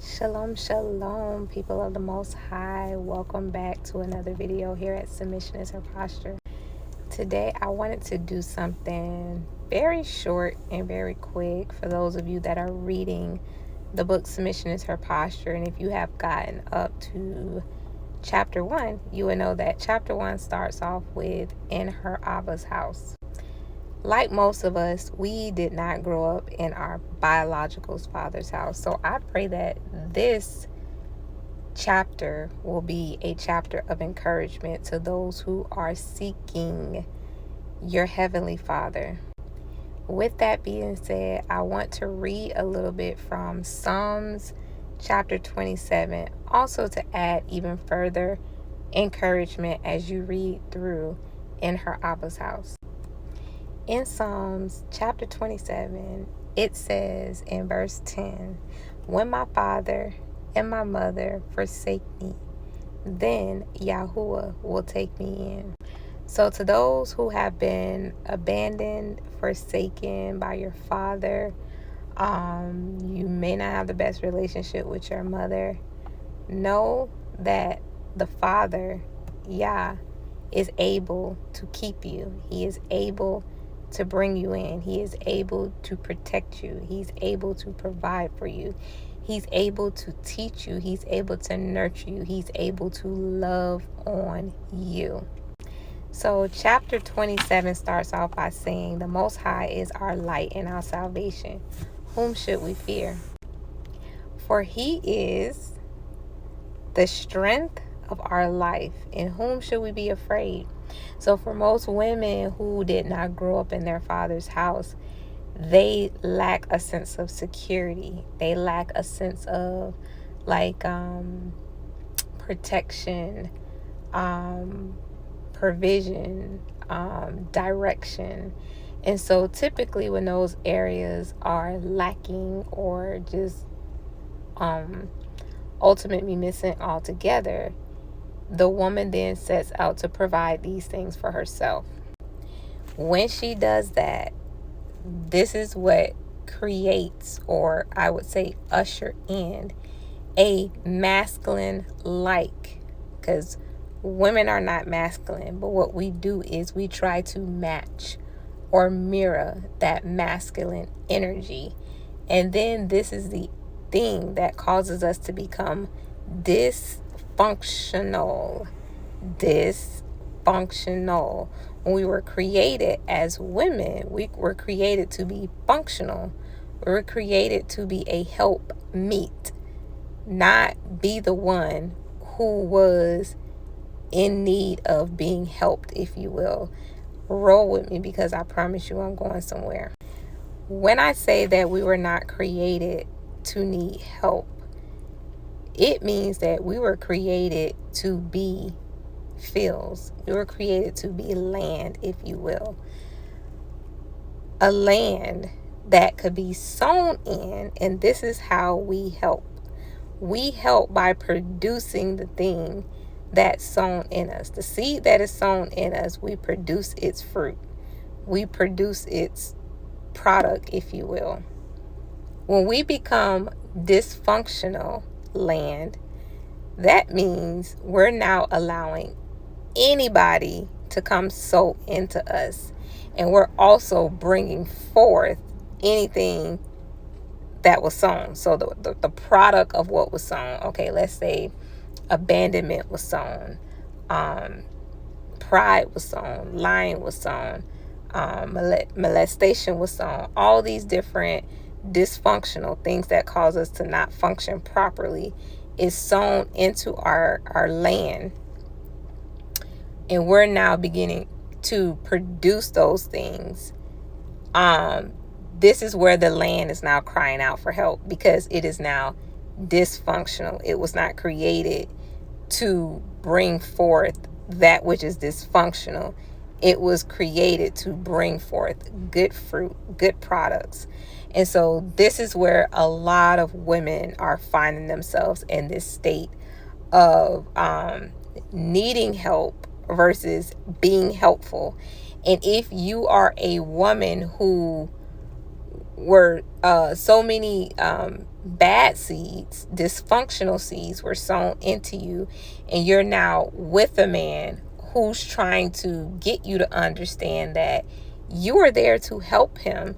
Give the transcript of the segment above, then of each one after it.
Shalom, shalom, people of the Most High. Welcome back to another video here at Submission is Her Posture. Today, I wanted to do something very short and very quick for those of you that are reading the book Submission is Her Posture. And if you have gotten up to chapter 1, you will know that chapter 1 starts off with in her Ahba's house. Like most of us, we did not grow up in our biological father's house. So I pray that this chapter will be a chapter of encouragement to those who are seeking your Heavenly Father. With that being said, I want to read a little bit from Psalms chapter 27, also to add even further encouragement as you read through in her Abba's house. In Psalms chapter 27, it says in verse 10, "When my father and my mother forsake me, then Yahuwah will take me in." So to those who have been abandoned, forsaken by your father, you may not have the best relationship with your mother, know that the Father, Yah, is able to keep you. He is able to bring you in. He is able to protect you. He's able to provide for you. He's able to teach you. He's able to nurture you. He's able to love on you. So chapter 27 starts off by saying, "The Most High is our light and our salvation. Whom should we fear? For he is the strength of our life. In whom should we be afraid?" So for most women who did not grow up in their father's house, they lack a sense of security. They lack a sense of protection, provision, direction. And so typically when those areas are lacking or just ultimately missing altogether, the woman then sets out to provide these things for herself. When she does that, this is what creates, or I would say usher in, a masculine like, because women are not masculine, but what we do is we try to match or mirror that masculine energy. And then this is the thing that causes us to become dysfunctional. When we were created as women, we were created to be functional. We were created to be a help meet, not be the one who was in need of being helped, if you will. Roll with me, because I promise you I'm going somewhere. When I say that we were not created to need help, it means that we were created to be fields. We were created to be land, if you will. A land that could be sown in, and this is how we help. We help by producing the thing that's sown in us. The seed that is sown in us, we produce its fruit. We produce its product, if you will. When we become dysfunctional land, that means we're now allowing anybody to come sow into us. And we're also bringing forth anything that was sown. So the product of what was sown. Okay, let's say abandonment was sown. Pride was sown. Lying was sown. Molestation was sown. All these different dysfunctional things that cause us to not function properly is sown into our land. And we're now beginning to produce those things. This is where the land is now crying out for help, because it is now dysfunctional. It was not created to bring forth that which is dysfunctional. It was created to bring forth good fruit, good products. And so this is where a lot of women are finding themselves in this state of needing help versus being helpful. And if you are a woman who were so many bad seeds, dysfunctional seeds were sown into you, and you're now with a man who's trying to get you to understand that you are there to help him.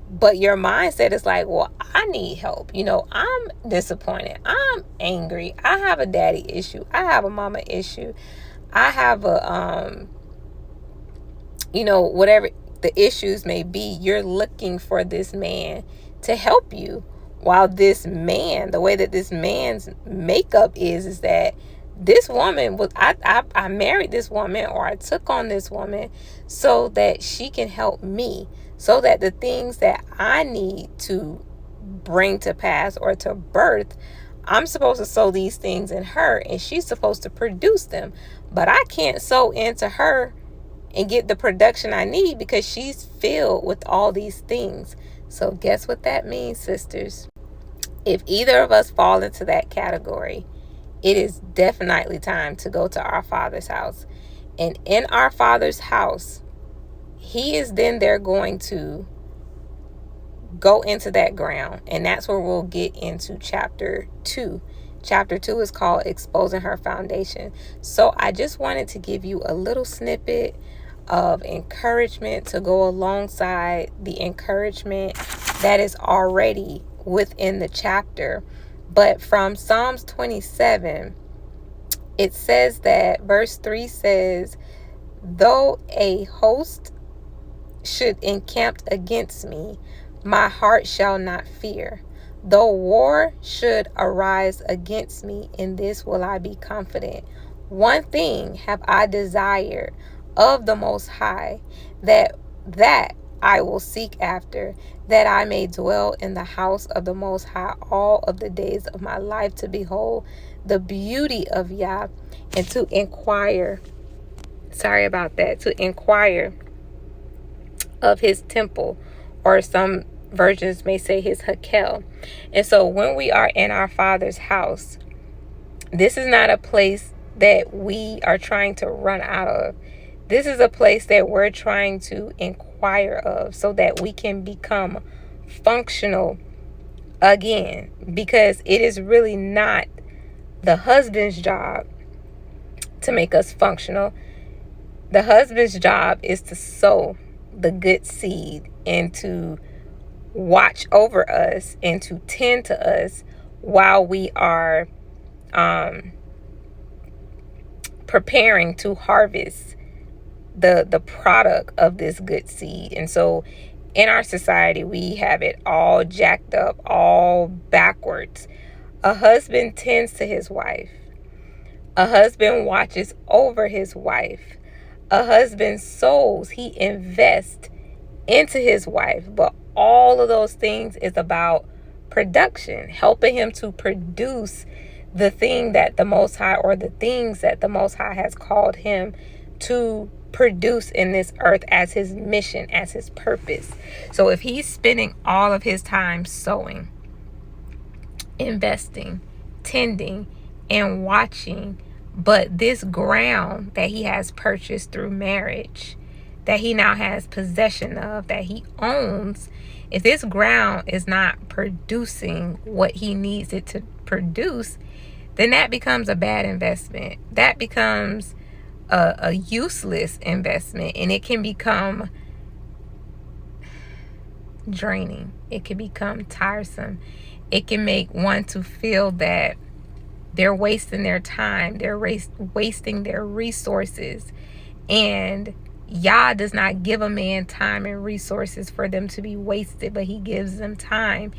But your mindset is like, well, I need help. I'm disappointed. I'm angry. I have a daddy issue. I have a mama issue. I have a, whatever the issues may be. You're looking for this man to help you. While this man, the way that this man's makeup is that this woman was, I married this woman, or I took on this woman so that she can help me, so that the things that I need to bring to pass or to birth, I'm supposed to sow these things in her, and she's supposed to produce them. But I can't sow into her and get the production I need because she's filled with all these things. So guess what that means, sisters? If either of us fall into that category, it is definitely time to go to our Father's house. And in our Father's house, he is then they're going to go into that ground. And that's where we'll get into chapter 2. Chapter 2 is called Exposing Her Foundation. So I just wanted to give you a little snippet of encouragement to go alongside the encouragement that is already within the chapter. But from Psalms 27, it says that verse 3 says, though a host should encamp against me, my heart shall not fear. Though war should arise against me, in this will I be confident. One thing have I desired of the Most High, that I will seek after, that I may dwell in the house of the Most High all of the days of my life, to behold the beauty of Yah, and to inquire of his temple, or some versions may say his Eziekel. And so when we are in our Father's house, this is not a place that we are trying to run out of. This is a place that we're trying to inquire of, so that we can become functional again, because it is really not the husband's job to make us functional. The husband's job is to sow the good seed and to watch over us and to tend to us while we are preparing to harvest the product of this good seed. And so in our society, we have it all jacked up, all backwards. A husband tends to his wife. A husband watches over his wife. A husband sows, he invests into his wife. But all of those things is about production, helping him to produce the thing that the Most High, or the things that the Most High has called him to produce in this earth as his mission, as his purpose. So if he's spending all of his time sowing, investing, tending, and watching, but this ground that he has purchased through marriage, that he now has possession of, that he owns, if this ground is not producing what he needs it to produce, then that becomes a bad investment. That becomes a useless investment, and it can become draining. It can become tiresome. It can make one to feel that they're wasting their time, they're wasting their resources. And Yah does not give a man time and resources for them to be wasted, but he gives them time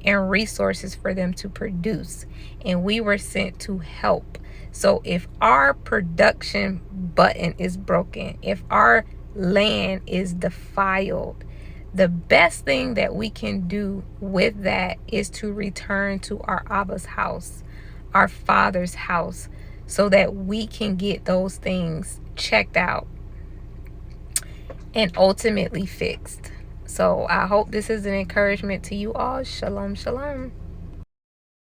and resources for them to produce. And we were sent to help. So if our production button is broken, if our land is defiled, the best thing that we can do with that is to return to our Abba's house, our Father's house, so that we can get those things checked out and ultimately fixed. So I hope this is an encouragement to you all. Shalom, shalom.